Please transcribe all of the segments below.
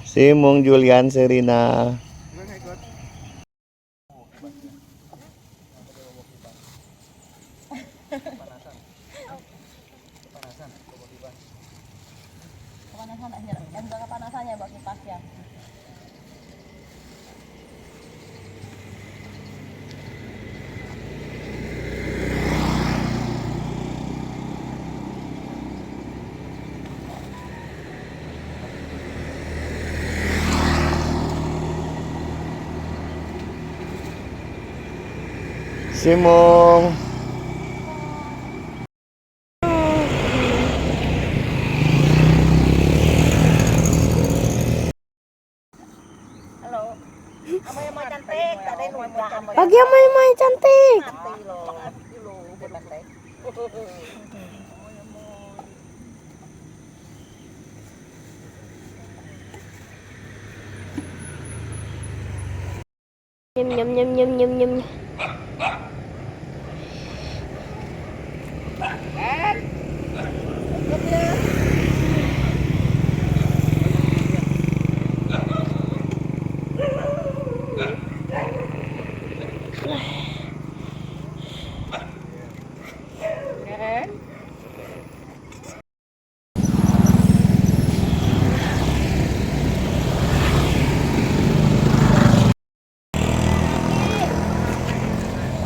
Simung Julian Serina. Kepanasan aja, dan juga kepanasannya buat kipas ya. Simung. Halo. Apa yang mau cantik? Ada yang mau Pagi main-main cantik. Nyem nyem nyem nyem nyem nyem.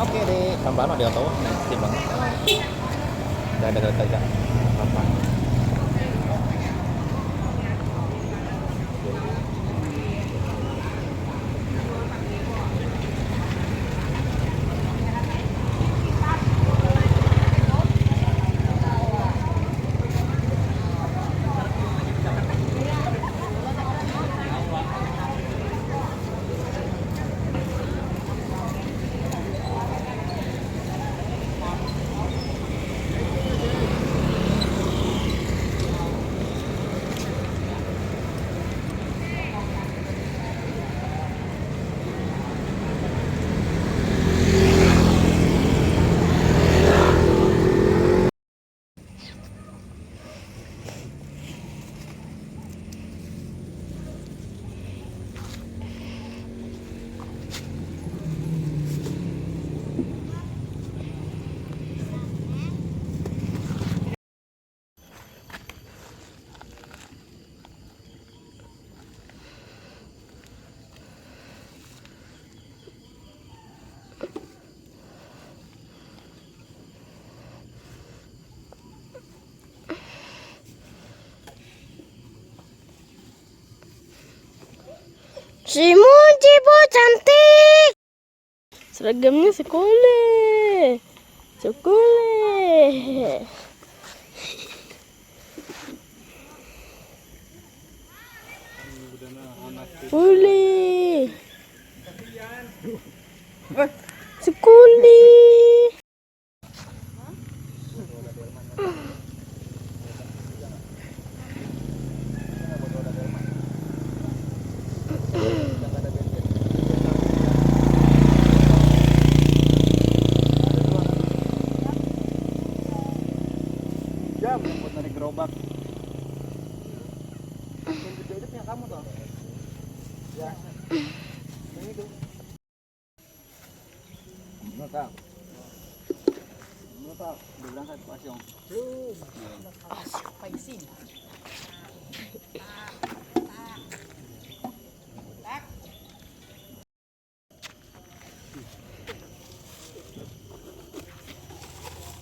Oke deh, tambahan dia tahu timbang. Udah ada aja. Apa? Simon Cibo cantik. Seragamnya sekolah. Sekolah. Boleh. Sekolah. Jam buat narik gerobak. Yang gede itu punya kamu toh? Ya. Yang itu. Mata. Mata, bilang kan pasang. Paisin.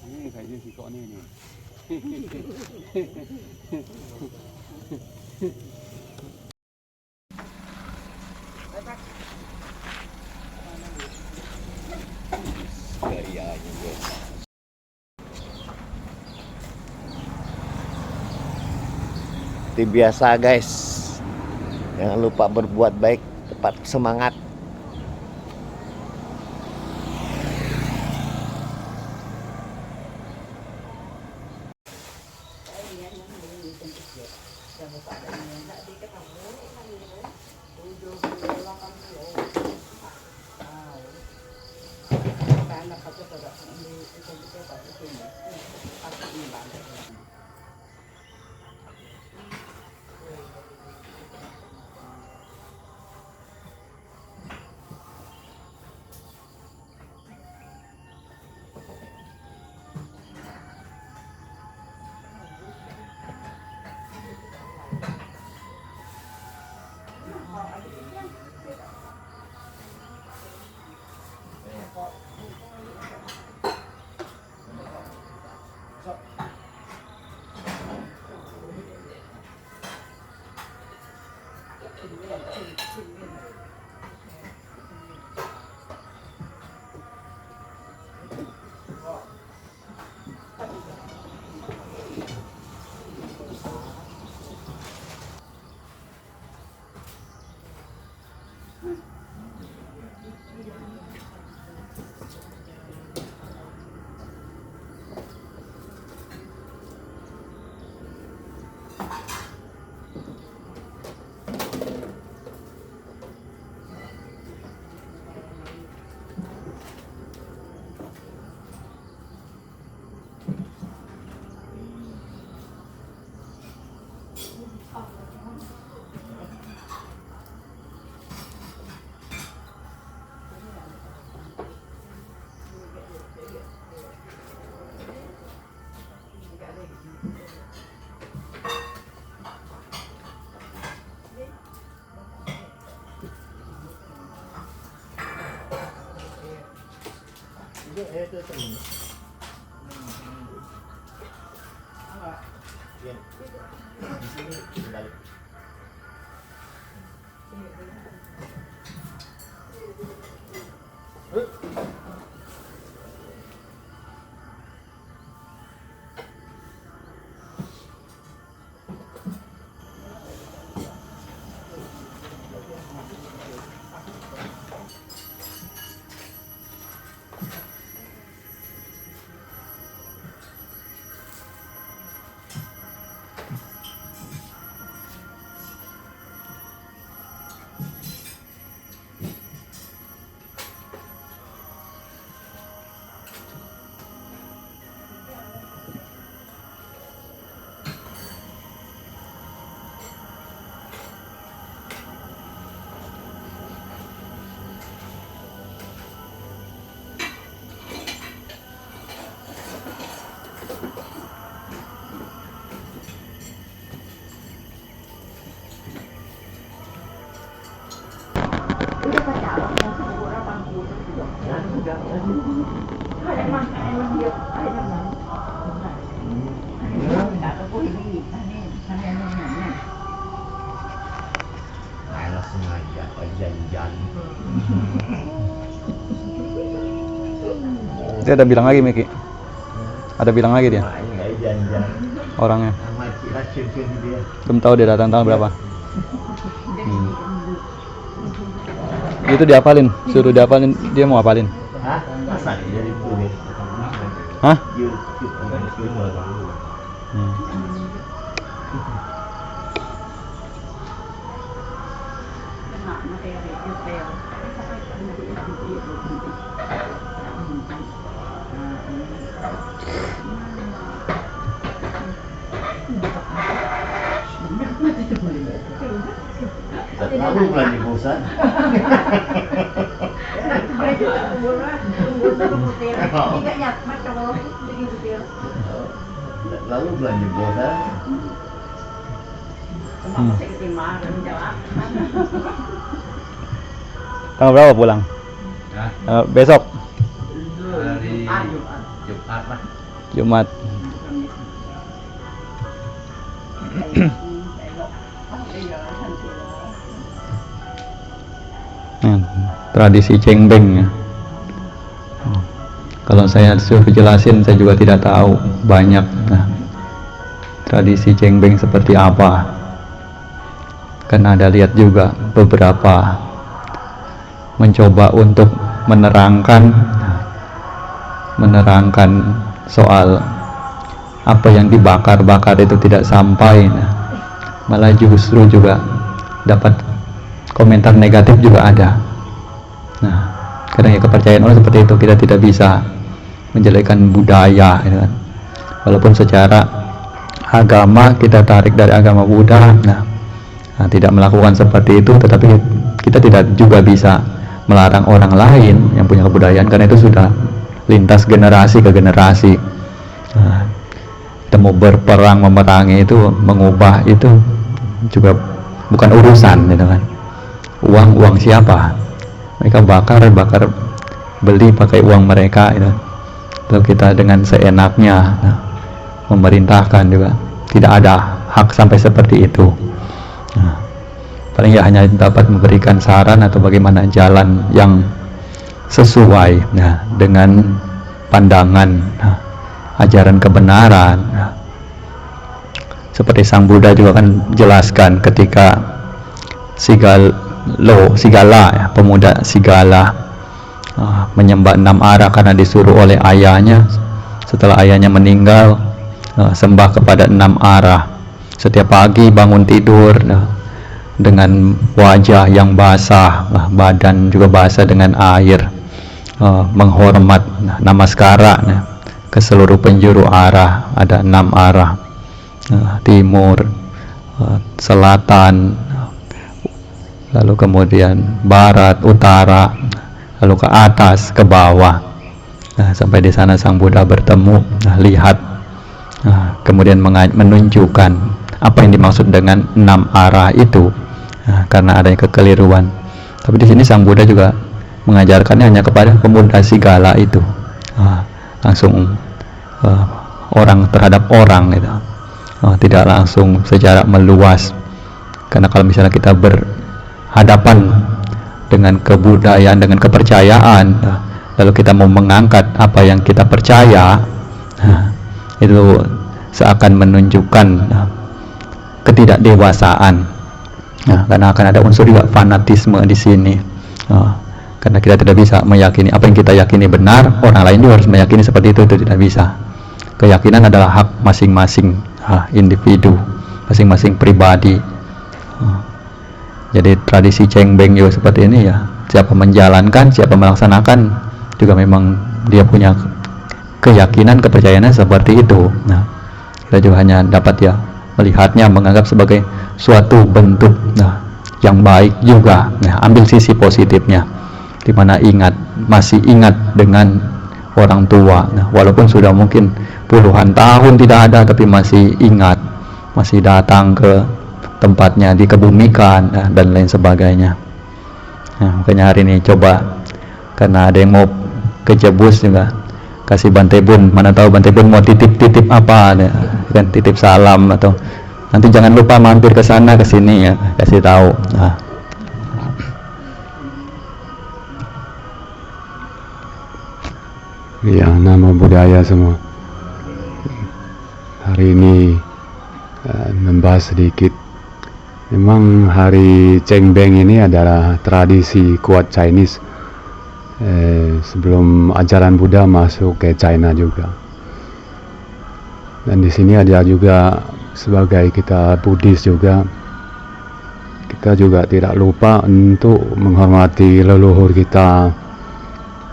Ini kayaknya si kok ini nih. Gayanya guys. Seperti biasa guys. Jangan lupa berbuat baik, tetap semangat. Sengaja janjian. Dia ada bilang lagi Miki. Ada bilang lagi dia. Janjian. Orangnya. Sama Cila cium dia. Belum tahu dia datang tanggal berapa. Itu diapalin, suruh diapalin, dia mau apalin. Hah? Masa jadi tulis? Hah? YouTube. Lalu belanja bosan. Lalu belanja bosan. Tanggal berapa pulang? Besok. Hari Jumat lah. Jumat. Tradisi cengbeng ya. Kalau saya suruh jelasin saya juga tidak tahu banyak. Nah, tradisi cengbeng seperti apa? Kan ada lihat juga beberapa mencoba untuk menerangkan soal apa yang dibakar-bakar itu tidak sampai. Nah, malah justru juga dapat komentar negatif juga ada. Nah, karena ya kepercayaan orang seperti itu, kita tidak bisa menjelekkan budaya, gitu kan. Walaupun secara agama kita tarik dari agama Buddha, nah, tidak melakukan seperti itu, tetapi kita tidak juga bisa melarang orang lain yang punya kebudayaan, karena itu sudah lintas generasi ke generasi. Nah, kita mau berperang memerangi itu, mengubah itu juga bukan urusan, gitu kan. Uang siapa? Mereka bakar beli pakai uang mereka, gitu. Lalu kita dengan seenaknya, nah, memerintahkan juga tidak ada hak sampai seperti itu. Nah, paling ya hanya dapat memberikan saran atau bagaimana jalan yang sesuai dengan pandangan ajaran kebenaran. Seperti Sang Buddha juga kan jelaskan ketika Sigala ya, pemuda Sigala menyembah 6 arah karena disuruh oleh ayahnya. Setelah ayahnya meninggal, sembah kepada 6 arah. Setiap pagi bangun tidur dengan wajah yang basah, badan juga basah dengan air, menghormat namaskara ke seluruh penjuru arah. Ada 6 arah, timur, selatan, lalu kemudian barat, utara, lalu ke atas, ke bawah. Sampai di sana Sang Buddha bertemu, lihat, kemudian menunjukkan apa yang dimaksud dengan 6 arah itu, karena adanya kekeliruan. Tapi di sini Sang Buddha juga mengajarkannya hanya kepada pemuda Sigala itu, langsung orang terhadap orang gitu, tidak langsung secara meluas. Karena kalau misalnya kita berhadapan dengan kebudayaan, dengan kepercayaan, lalu kita mau mengangkat apa yang kita percaya, itu seakan menunjukkan ketidakdewasaan. Karena akan ada unsur juga fanatisme di sini. Karena kita tidak bisa meyakini apa yang kita yakini benar, orang lain juga harus meyakini seperti itu tidak bisa. Keyakinan adalah hak masing-masing individu, masing-masing pribadi. Jadi tradisi cengbeng juga seperti ini ya. Siapa menjalankan, siapa melaksanakan juga memang dia punya keyakinan, kepercayaannya seperti itu. Nah, kita juga hanya dapat ya melihatnya, menganggap sebagai suatu bentuk yang baik juga. Nah, ambil sisi positifnya, dimana masih ingat dengan orang tua. Nah, walaupun sudah mungkin puluhan tahun tidak ada, tapi masih ingat, masih datang ke tempatnya, dikebumikan dan lain sebagainya. Nah, makanya hari ini coba, karena ada yang mau ke Jebus juga, kasih Bantebun, mana tahu Bantebun mau titip apa, kan titip salam, atau nanti jangan lupa mampir ke sana ke sini ya, kasih tahu. Ya, nama budaya semua. Hari ini membahas sedikit. Memang hari Cengbeng ini adalah tradisi kuat Chinese. Sebelum ajaran Buddha masuk ke China juga. Dan di sini ada juga, sebagai kita Buddhis juga, kita juga tidak lupa untuk menghormati leluhur kita,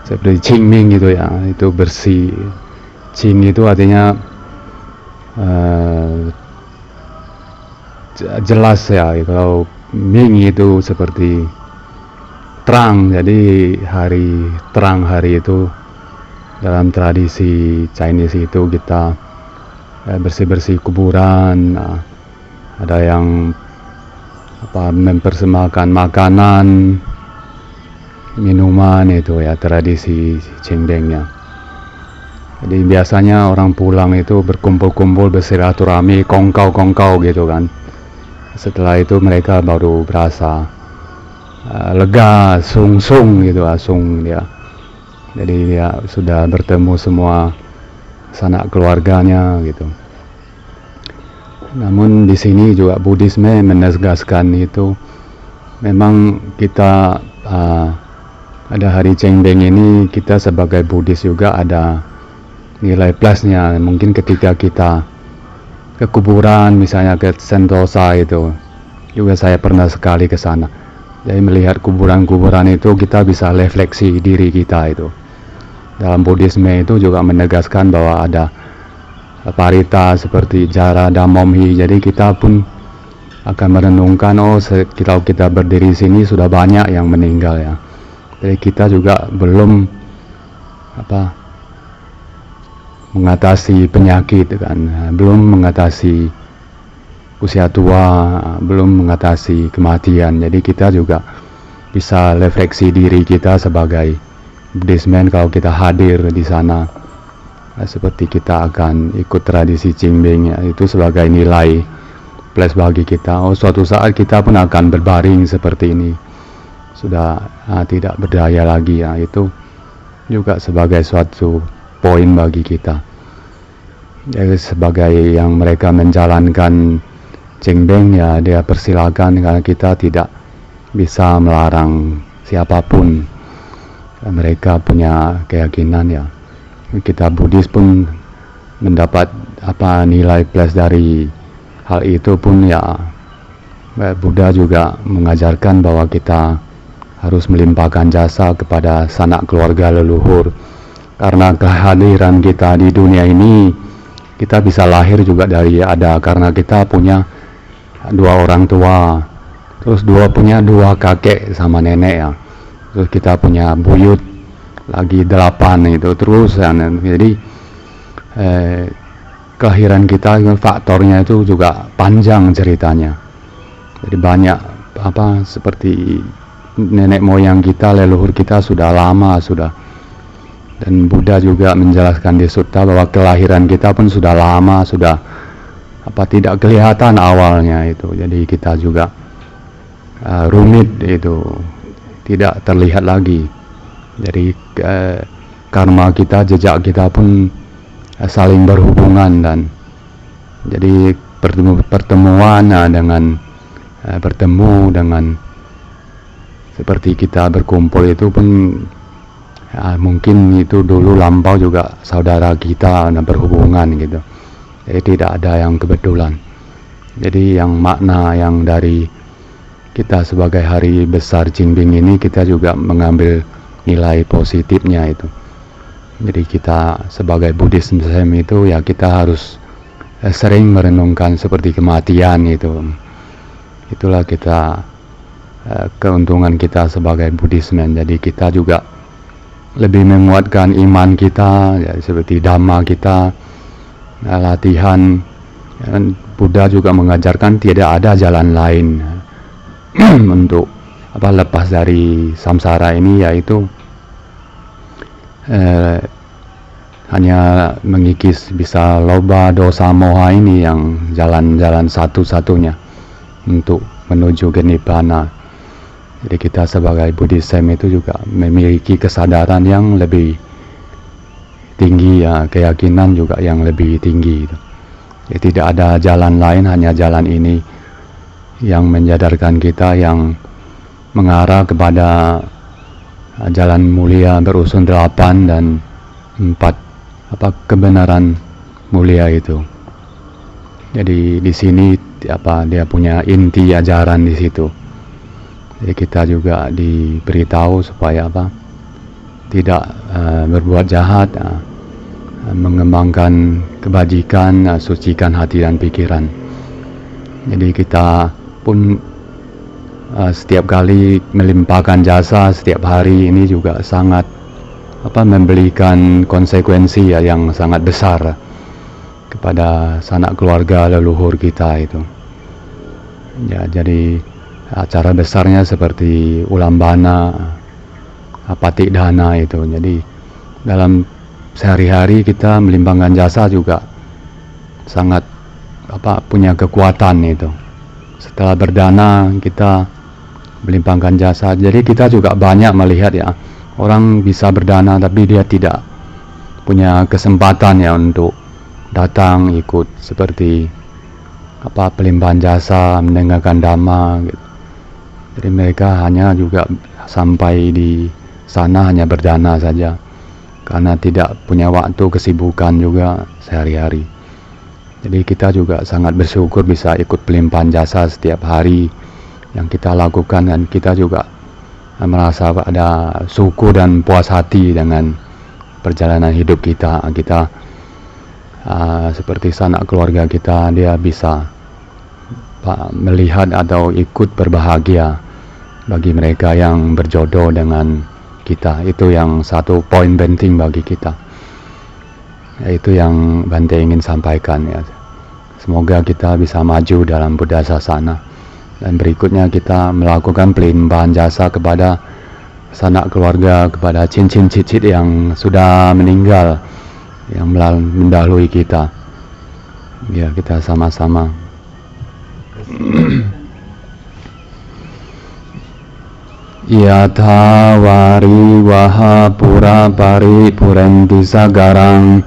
seperti Qingming gitu ya, itu bersih. Qing itu artinya jelas ya, kalau Ming itu seperti terang. Jadi hari itu dalam tradisi Chinese itu kita bersih-bersih kuburan. Ada yang mempersembahkan makanan, minuman, itu ya tradisi Cengbengnya. Jadi biasanya orang pulang itu berkumpul-kumpul, bersilaturahmi, kongkau gitu kan. Setelah itu mereka baru berasa lega, sung gitu, asung dia. Jadi dia sudah bertemu semua sanak keluarganya gitu. Namun di sini juga Buddhisme menegaskan itu, memang kita ada hari Cengbeng ini, kita sebagai Buddhis juga ada nilai plusnya. Mungkin ketika kita ke kuburan, misalnya ke Sentosa itu, juga saya pernah sekali ke sana. Jadi melihat kuburan-kuburan itu, kita bisa refleksi diri kita itu. Dalam Buddhisme itu juga menegaskan bahwa ada parita seperti Jara dan Momhi. Jadi kita pun akan merenungkan, kalau kita berdiri sini sudah banyak yang meninggal ya. Jadi kita juga belum mengatasi penyakit kan, belum mengatasi usia tua, belum mengatasi kematian. Jadi kita juga bisa refleksi diri kita sebagai Buddhismen kalau kita hadir di sana. Seperti kita akan ikut tradisi Cengbeng ya, itu sebagai nilai flash bagi kita. Oh, suatu saat kita pun akan berbaring seperti ini, sudah tidak berdaya lagi ya. Itu juga sebagai suatu poin bagi kita. Jadi sebagai yang mereka menjalankan cengbeng ya, dia persilakan, karena kita tidak bisa melarang siapapun. Mereka punya keyakinan ya. Kita Buddhis pun mendapat nilai plus dari hal itu pun ya. Buddha juga mengajarkan bahwa kita harus melimpahkan jasa kepada sanak keluarga leluhur, karena kehadiran kita di dunia ini, kita bisa lahir juga dari karena kita punya 2 orang tua, terus punya 2 kakek sama nenek ya, terus kita punya buyut lagi 8 itu terus ya. Jadi kelahiran kita faktornya itu juga panjang ceritanya. Jadi banyak seperti nenek moyang kita, leluhur kita sudah lama sudah. Dan Buddha juga menjelaskan di sutta bahwa kelahiran kita pun sudah lama, sudah tidak kelihatan awalnya itu. Jadi kita juga rumit itu, tidak terlihat lagi. Jadi karma kita, jejak kita pun saling berhubungan, dan jadi pertemuan dengan bertemu dengan seperti kita berkumpul itu pun mungkin itu dulu lampau juga saudara kita berhubungan gitu. Jadi tidak ada yang kebetulan. Jadi yang makna yang dari kita sebagai hari besar Qingming ini, kita juga mengambil nilai positifnya itu. Jadi kita sebagai Buddhis Muslim itu ya, kita harus sering merenungkan seperti kematian itu. Itulah kita keuntungan kita sebagai Buddhisme. Jadi kita juga lebih menguatkan iman kita ya, seperti dhamma kita, latihan. Dan Buddha juga mengajarkan tidak ada jalan lain untuk lepas dari samsara ini, yaitu hanya mengikis bisa loba, dosa, moha ini yang jalan-jalan satu-satunya untuk menuju ke nibbana. Jadi kita sebagai Buddhism itu juga memiliki kesadaran yang lebih tinggi ya, keyakinan juga yang lebih tinggi. Jadi tidak ada jalan lain, hanya jalan ini yang menyadarkan kita, yang mengarah kepada jalan mulia berusun 8 dan 4 kebenaran mulia itu. Jadi di sini dia punya inti ajaran di situ. Jadi kita juga diberitahu supaya tidak berbuat jahat, mengembangkan kebajikan, sucikan hati dan pikiran. Jadi kita pun setiap kali melimpahkan jasa setiap hari ini juga sangat memberikan konsekuensi ya, yang sangat besar kepada sanak keluarga leluhur kita itu. Ya, jadi acara besarnya seperti ulambana, patik dana itu. Jadi dalam sehari-hari kita melimpahkan jasa juga sangat punya kekuatan itu. Setelah berdana kita melimpahkan jasa. Jadi kita juga banyak melihat ya, orang bisa berdana tapi dia tidak punya kesempatan ya untuk datang ikut seperti pelimpahan jasa, mendengarkan dhamma gitu. Jadi mereka hanya juga sampai di sana hanya berdana saja, karena tidak punya waktu, kesibukan juga sehari-hari. Jadi kita juga sangat bersyukur bisa ikut pelimpahan jasa setiap hari yang kita lakukan, dan kita juga merasa ada syukur dan puas hati dengan perjalanan hidup kita. Kita seperti sanak keluarga kita, dia bisa melihat atau ikut berbahagia bagi mereka yang berjodoh dengan kita. Itu yang satu poin penting bagi kita. Itu yang Bante ingin sampaikan ya. Semoga kita bisa maju dalam Buddha Sasana. Dan berikutnya kita melakukan pelimpahan jasa kepada sanak keluarga, kepada cincin cicit yang sudah meninggal, yang mendahului kita. Ya, kita sama-sama Yatha wari waha pura pari purenti sagarang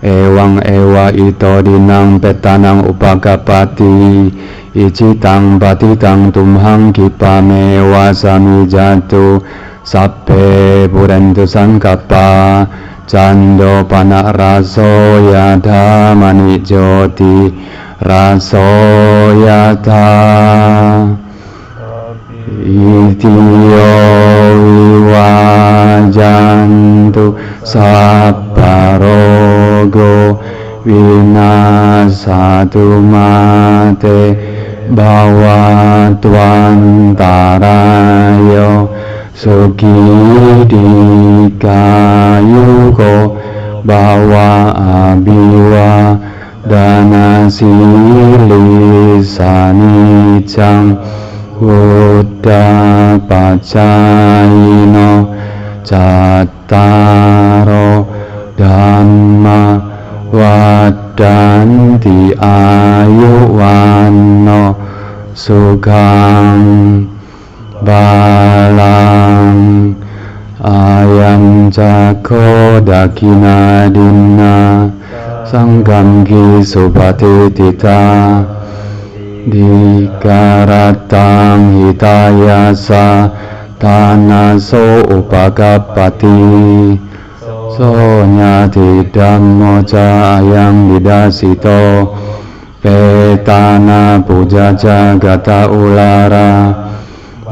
ewang ewa ito dinang petanang upakapati icitang patitang tumhang kipame wasami jatu sappe purentu sangkapa cando panak raso yatha mani joti raso yatha itiyo viwajantu saparogo vinasatu mate bhavatwantarayo sukidikayuko bawa abiwa dana silisanicang Buddha pacayino cattaro dhamma wadanti ayuwanno sukhang balang ayam cako dakina dinna sanggam ki supatitita dikaratang hitayasa tanaso upakapati sonyati dhammo cayang didasito petana puja jagata ulara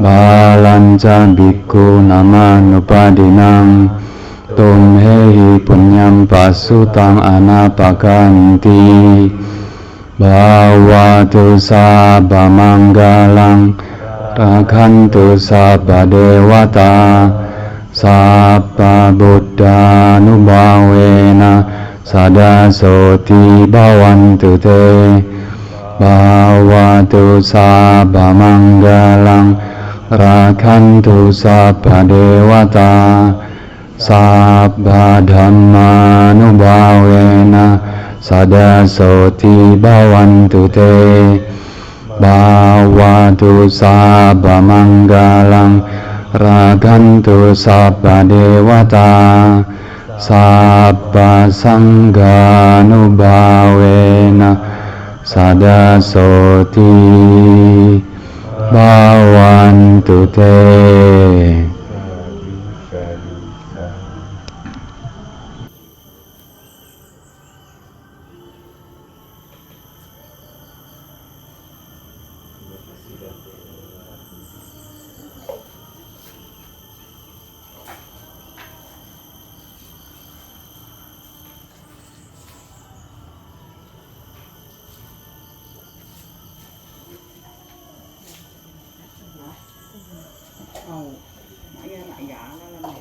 balanca bhikkhu namanupadinang tumhehi punyam pasutang anapakanti bhavatu sabba manggalang rakhantu sabba dewata sabba buddha nubhavena sada soti bhavantu te bhavatu sabba manggalang rakhantu sabba dewata sabba dhamma nubhavena sada soti bhavantu te bhavatu sabba manggalang rakhantu sabba dewata sabba sangha nubhavena sada soti bhavantu te. Ồ, nãy giờ lại giả nó là một